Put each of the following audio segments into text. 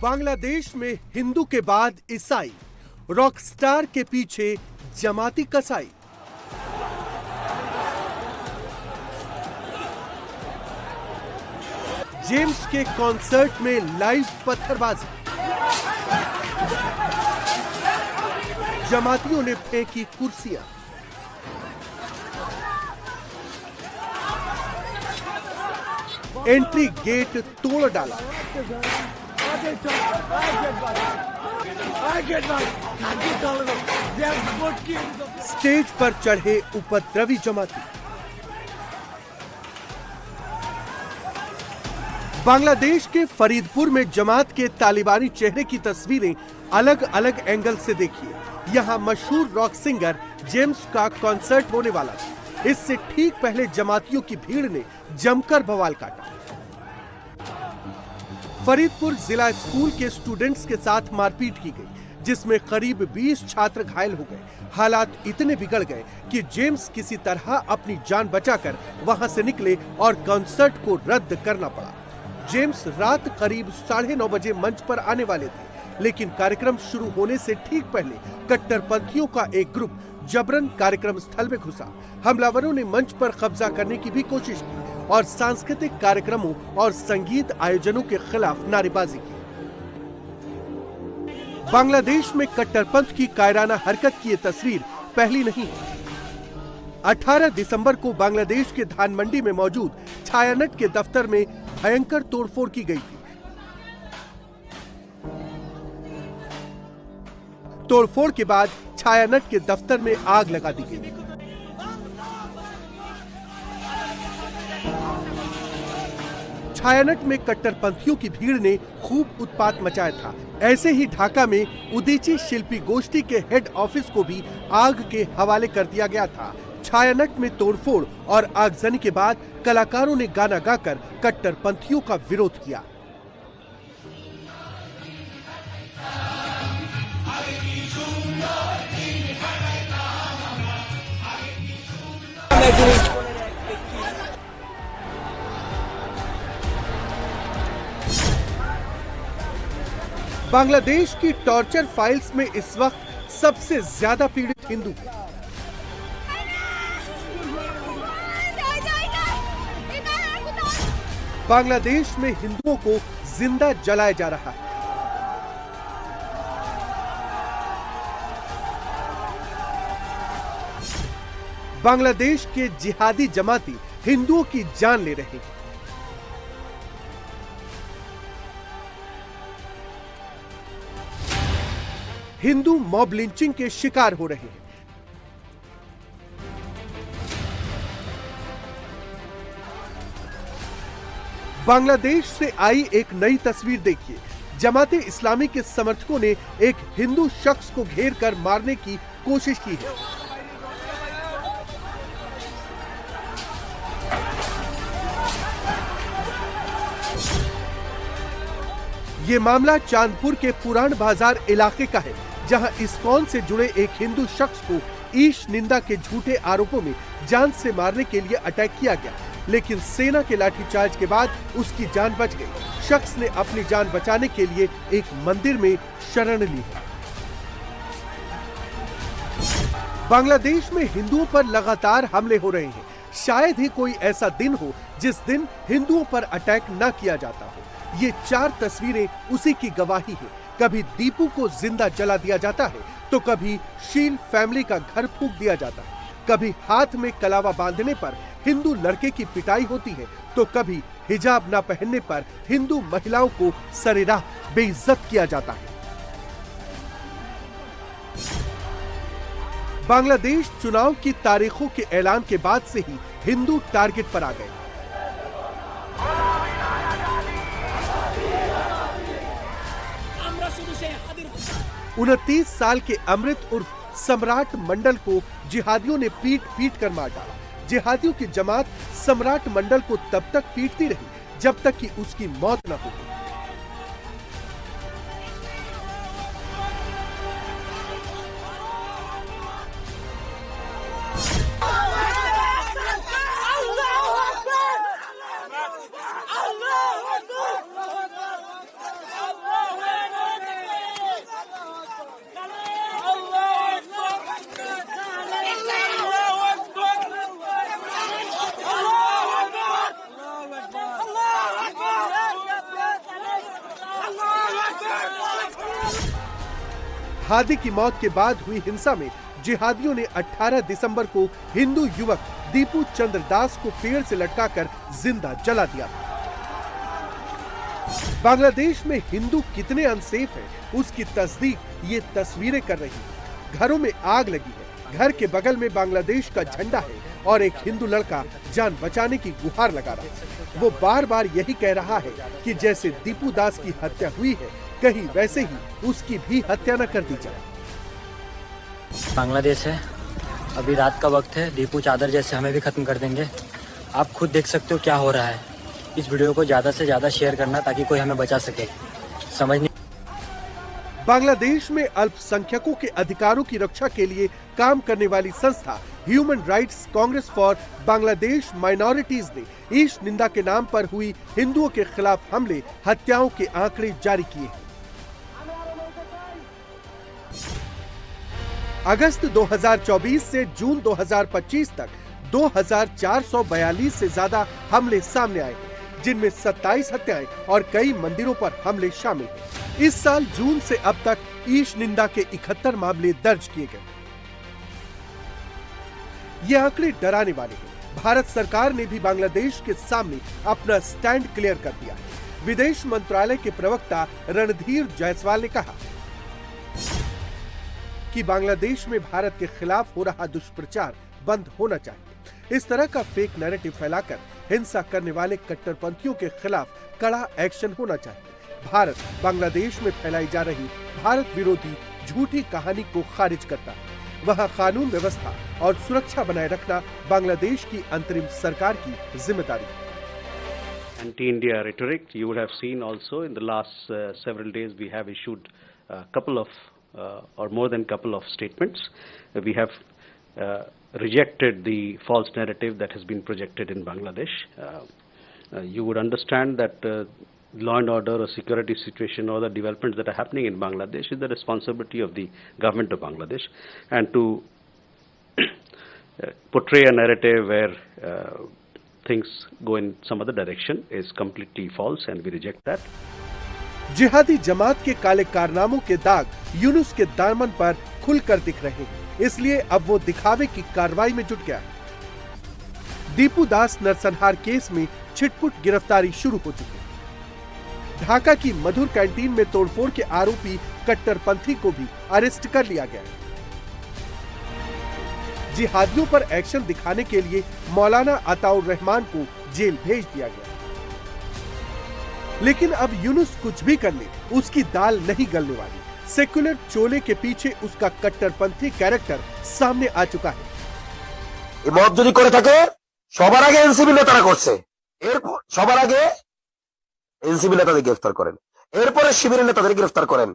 बांग्लादेश में हिंदू के बाद ईसाई, रॉकस्टार के पीछे जमाती कसाई। जेम्स के कॉन्सर्ट में लाइव पत्थरबाजी, जमातियों ने फेंकी कुर्सियां। एंट्री गेट तोड़ डाला। स्टेज पर चढ़े उपद्रवी जमाती। बांग्लादेश के फरीदपुर में जमात के तालिबानी चेहरे की तस्वीरें अलग अलग एंगल से देखिए। यहां मशहूर रॉक सिंगर जेम्स का कॉन्सर्ट होने वाला था। इससे ठीक पहले जमातियों की भीड़ ने जमकर बवाल काटा। फरीदपुर जिला स्कूल के स्टूडेंट्स के साथ मारपीट की गई, जिसमें करीब 20 छात्र घायल हो गए। हालात इतने बिगड़ गए कि जेम्स किसी तरह अपनी जान बचाकर वहां से निकले और कॉन्सर्ट को रद्द करना पड़ा। जेम्स रात करीब 9:30 बजे मंच पर आने वाले थे, लेकिन कार्यक्रम शुरू होने से ठीक पहले कट्टरपंथियों का एक ग्रुप जबरन कार्यक्रम स्थल में घुसा। हमलावरों ने मंच पर कब्जा करने की भी कोशिश की और सांस्कृतिक कार्यक्रमों और संगीत आयोजनों के खिलाफ नारेबाजी की। बांग्लादेश में कट्टरपंथ की कायराना हरकत की ये तस्वीर पहली नहीं है। 18 दिसंबर को बांग्लादेश के धानमंडी में मौजूद छायानट के दफ्तर में भयंकर तोड़फोड़ की गई थी। तोड़फोड़ के बाद छायानट के दफ्तर में आग लगा दी गई। छायानट में कट्टरपंथियों की भीड़ ने खूब उत्पात मचाया था। ऐसे ही ढाका में उदीची शिल्पी गोष्ठी के हेड ऑफिस को भी आग के हवाले कर दिया गया था। छायानट में तोड़फोड़ और आगजनी के बाद कलाकारों ने गाना गाकर कट्टरपंथियों का विरोध किया। बांग्लादेश की टॉर्चर फाइल्स में इस वक्त सबसे ज्यादा पीड़ित हिंदू हैं। बांग्लादेश में हिंदुओं को जिंदा जलाया जा रहा है। बांग्लादेश के जिहादी जमाती हिंदुओं की जान ले रहे हैं। हिंदू मॉब लिंचिंग के शिकार हो रहे हैं। बांग्लादेश से आई एक नई तस्वीर देखिए। जमाते इस्लामी के समर्थकों ने एक हिंदू शख्स को घेर कर मारने की कोशिश की है। ये मामला चांदपुर के पुरान बाजार इलाके का है, जहां इस्कॉन से जुड़े एक हिंदू शख्स को ईश निंदा के झूठे आरोपों में जान से मारने के लिए अटैक किया गया, लेकिन सेना के लाठीचार्ज के बाद उसकी जान बच गई। शख्स ने अपनी जान बचाने के लिए एक मंदिर में शरण ली है। बांग्लादेश में हिंदुओं पर लगातार हमले हो रहे हैं। शायद ही कोई ऐसा दिन हो जिस दिन हिंदुओं पर अटैक न किया जाता हो। ये 4 तस्वीरें उसी की गवाही है। कभी दीपू को जिंदा जला दिया जाता है, तो कभी शील फैमिली का घर फूंक दिया जाता है। कभी हाथ में कलावा बांधने पर हिंदू लड़के की पिटाई होती है, तो कभी हिजाब न पहनने पर हिंदू महिलाओं को सरेराह बेइज्जत किया जाता है। बांग्लादेश चुनाव की तारीखों के ऐलान के बाद से ही हिंदू टारगेट पर आ गए। उनतीस साल के अमृत उर्फ सम्राट मंडल को जिहादियों ने पीट पीट कर मार डाला। जिहादियों की जमात सम्राट मंडल को तब तक पीटती रही जब तक कि उसकी मौत न हो गई। हादी की मौत के बाद हुई हिंसा में जिहादियों ने 18 दिसंबर को हिंदू युवक दीपू चंद्र दास को पेड़ से लटकाकर जिंदा जला दिया। बांग्लादेश में हिंदू कितने अनसेफ हैं, उसकी तस्दीक ये तस्वीरें कर रही हैं। घरों में आग लगी है, घर के बगल में बांग्लादेश का झंडा है और एक हिंदू लड़का जान बचाने की गुहार लगा रहा है। वो बार बार यही कह रहा है कि जैसे दीपू दास की हत्या हुई है, कहीं वैसे ही उसकी भी हत्या न कर दी जाए। बांग्लादेश है, अभी रात का वक्त है, दीपू चादर जैसे हमें भी खत्म कर देंगे। आप खुद देख सकते हो क्या हो रहा है। इस वीडियो को ज्यादा से ज्यादा शेयर करना ताकि कोई हमें बचा सके। समझ नहीं। बांग्लादेश में अल्पसंख्यकों के अधिकारों की रक्षा के लिए काम करने वाली संस्था human rights Congress for Bangladesh minorities ने ईश निंदा के नाम पर हुई हिंदुओं के खिलाफ हमले, हत्याओं के आंकड़े जारी किए हैं। अगस्त 2024 से जून 2025 तक 2442 से ज्यादा हमले सामने आए हैं, जिनमें 27 हत्याएं और कई मंदिरों पर हमले शामिल हैं। इस साल जून से अब तक ईश निंदा के 71 मामले दर्ज किए गए। ये आंकड़े डराने वाले हैं। भारत सरकार ने भी बांग्लादेश के सामने अपना स्टैंड क्लियर कर दिया है। विदेश मंत्रालय के प्रवक्ता रणधीर जायसवाल ने कहा कि बांग्लादेश में भारत के खिलाफ हो रहा दुष्प्रचार बंद होना चाहिए। इस तरह का फेक नैरेटिव फैलाकर हिंसा करने वाले कट्टरपंथियों के खिलाफ कड़ा एक्शन होना चाहिए। भारत बांग्लादेश में फैलाई जा रही भारत विरोधी झूठी कहानी को खारिज करता है। वहां कानून व्यवस्था और सुरक्षा बनाए रखना बांग्लादेश की अंतरिम सरकार की जिम्मेदारी है। Anti-India rhetoric, you would have seen also in the last several days we have issued a couple of or more than couple of statements. We have rejected the false narrative that has been projected in Bangladesh. You would understand that law and order or security situation or the developments that are happening in Bangladesh is the responsibility of the government of Bangladesh, and to portray a narrative where things go in some other direction is completely false, and we reject that. जिहादी जमात के काले कारनामों के दाग यूनुस के दामन पर खुलकर दिख रहे हैं, इसलिए अब वो दिखावे की कार्रवाई में जुट गया है। दीपू दास नरसंहार केस में छिटपुट गिरफ्तारी शुरू हो चुकी है। ढाका की मधुर कैंटीन में तोड़फोड़ के आरोपी कट्टरपंथी को भी अरेस्ट कर लिया गया। जिहादियों पर एक्शन दिखाने के लिए मौलाना अताउर रहमान को जेल भेज दिया गया। लेकिन अब यूनुस कुछ भी कर ले, उसकी दाल नहीं गलने वाली। सेक्युलर चोले के पीछे उसका कट्टरपंथी कैरेक्टर सामने आ चुका है। মত যদি করে থাকে সবার আগে এনসিবি নেতারা করছে, এরপর সবার আগে এনসিবি নেতাদের গ্রেফতার করেন, এরপরে শিবিরের নেতাদের গ্রেফতার করেন,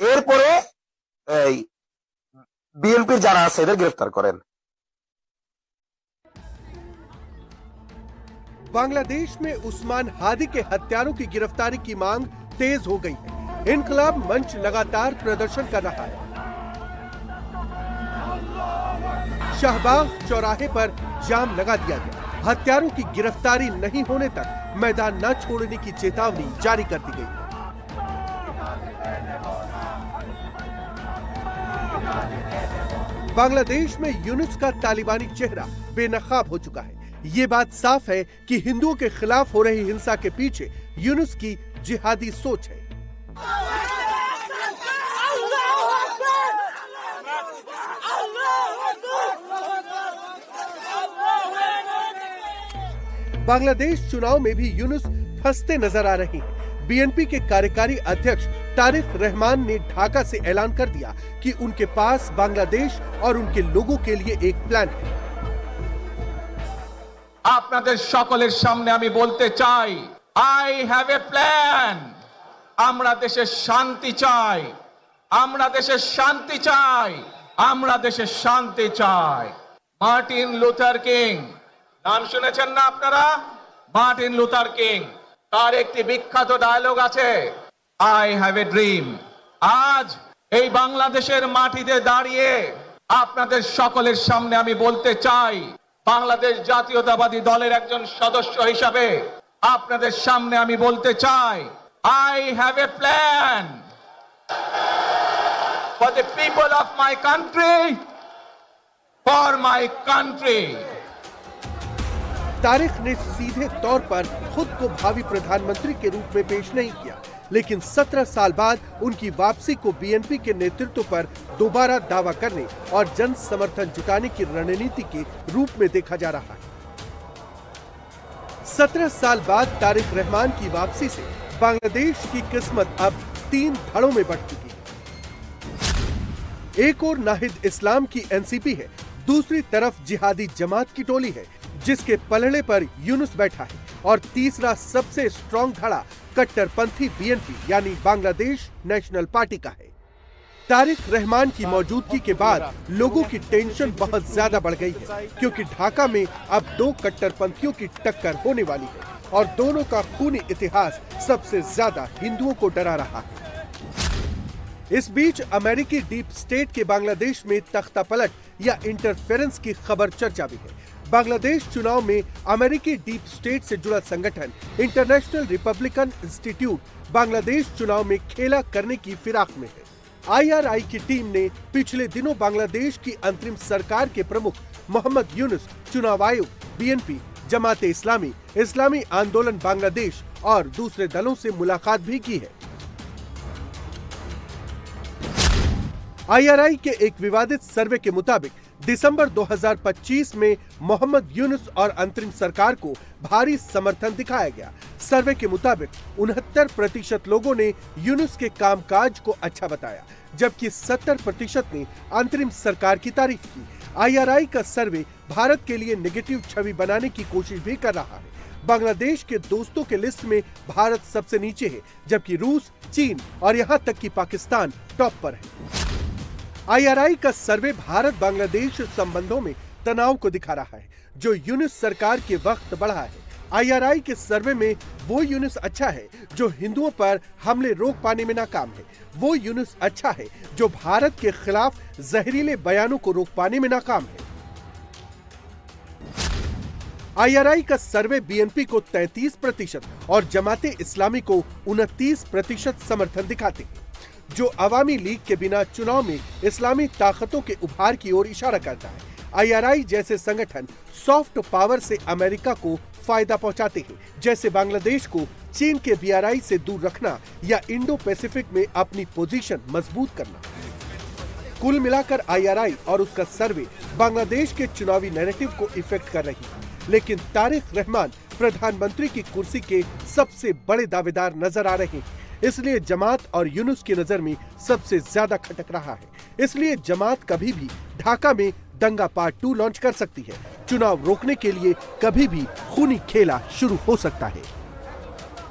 এরপরে এই বিএনপির যারা আছে এদের গ্রেফতার করেন। बांग्लादेश में उस्मान हादी के हत्यारों की गिरफ्तारी की मांग तेज हो गई है। इनकलाब मंच लगातार प्रदर्शन कर रहा है। शाहबाग चौराहे पर जाम लगा दिया गया। हत्यारों की गिरफ्तारी नहीं होने तक मैदान न छोड़ने की चेतावनी जारी कर दी गई। बांग्लादेश में यूनुस का तालिबानी चेहरा बेनकाब हो चुका है। ये बात साफ है कि हिंदुओं के खिलाफ हो रही हिंसा के पीछे यूनुस की जिहादी सोच है। बांग्लादेश चुनाव में भी यूनुस फंसते नजर आ रहे हैं। बीएनपी के कार्यकारी अध्यक्ष तारिक रहमान ने ढाका से ऐलान कर दिया कि उनके पास बांग्लादेश और उनके लोगों के लिए एक प्लान है। আপনাদের সকলের সামনে আমি বলতে চাই, I have a plan. আমরা দেশে শান্তি চাই, আমরা দেশে শান্তি চাই, আমরা দেশে শান্তি চাই। মার্টিন লুথার কিং নাম শুনেছেন না আপনারা? মার্টিন লুথার কিং, তার একটি বিখ্যাত ডায়লগ আছে, I have a dream. আজ এই বাংলাদেশের মাটিতে দাঁড়িয়ে আপনাদের সকলের সামনে আমি বলতে চাই, বাংলাদেশ জাতীয়তাবাদী দলের একজন সদস্য হিসাবে আপনাদের সামনে আমি বলতে চাই, I have a plan. for the people of my country, for my country. Tariq ने सीधे तौर पर खुद को भावी प्रधानमंत्री के रूप में पेश नहीं किया, लेकिन 17 साल बाद उनकी वापसी को बीएनपी के नेतृत्व पर दोबारा दावा करने और जन समर्थन जुटाने की रणनीति के रूप में देखा जा रहा है। 17 साल बाद तारिक रहमान की वापसी से बांग्लादेश की किस्मत अब 3 धड़ों में बंट चुकी है। एक ओर नाहिद इस्लाम की एनसीपी है, दूसरी तरफ जिहादी जमात की टोली है जिसके पलड़े पर यूनुस बैठा है, और तीसरा सबसे स्ट्रॉन्ग धड़ा कट्टरपंथी बीएनपी यानी बांग्लादेश नेशनल पार्टी का है। तारिक रहमान की मौजूदगी के बाद लोगों की टेंशन बहुत ज्यादा बढ़ गई है, क्योंकि ढाका में अब 2 कट्टरपंथियों की टक्कर होने वाली है और दोनों का खूनी इतिहास सबसे ज्यादा हिंदुओं को डरा रहा है। इस बीच अमेरिकी डीप स्टेट के बांग्लादेश में तख्तापलट या इंटरफेरेंस की खबर चर्चा में है। बांग्लादेश चुनाव में अमेरिकी डीप स्टेट से जुड़ा संगठन इंटरनेशनल रिपब्लिकन इंस्टीट्यूट बांग्लादेश चुनाव में खेला करने की फिराक में है। आईआरआई की टीम ने पिछले दिनों बांग्लादेश की अंतरिम सरकार के प्रमुख मोहम्मद यूनुस, चुनाव आयोग, बीएनपी, जमाते इस्लामी, इस्लामी आंदोलन बांग्लादेश और दूसरे दलों से मुलाकात भी की है। आईआरआई के एक विवादित सर्वे के मुताबिक दिसंबर 2025 में मोहम्मद यूनुस और अंतरिम सरकार को भारी समर्थन दिखाया गया। सर्वे के मुताबिक 69% लोगों ने यूनुस के कामकाज को अच्छा बताया, जबकि 70% ने अंतरिम सरकार की तारीफ की। आईआरआई का सर्वे भारत के लिए नेगेटिव छवि बनाने की कोशिश भी कर रहा है। बांग्लादेश के दोस्तों के लिस्ट में भारत सबसे नीचे है, जबकि रूस, चीन और यहाँ तक कि पाकिस्तान टॉप पर है। आईआरआई का सर्वे भारत बांग्लादेश संबंधों में तनाव को दिखा रहा है, जो यूनुस सरकार के वक्त बढ़ा है। आईआरआई के सर्वे में वो यूनुस अच्छा है जो हिंदुओं पर हमले रोक पाने में नाकाम है। वो यूनुस अच्छा है जो भारत के खिलाफ जहरीले बयानों को रोक पाने में नाकाम है। आईआरआई का सर्वे बीएनपी को 33% और जमाते इस्लामी को 29% समर्थन दिखाते हैं, जो अवामी लीग के बिना चुनाव में इस्लामी ताकतों के उभार की ओर इशारा करता है। आईआरआई जैसे संगठन सॉफ्ट पावर से अमेरिका को फायदा पहुंचाते हैं, जैसे बांग्लादेश को चीन के बीआरआई से दूर रखना या इंडो पैसिफिक में अपनी पोजीशन मजबूत करना। कुल मिलाकर आईआरआई और उसका सर्वे बांग्लादेश के चुनावी नैरेटिव को इफेक्ट कर रही है, लेकिन तारिक रहमान प्रधानमंत्री की कुर्सी के सबसे बड़े दावेदार नजर आ रहे हैं। इसलिए जमात और यूनुस की नजर में सबसे ज्यादा खटक रहा है। इसलिए जमात कभी भी ढाका में दंगा पार्ट 2 लॉन्च कर सकती है। चुनाव रोकने के लिए कभी भी खूनी खेला शुरू हो सकता है।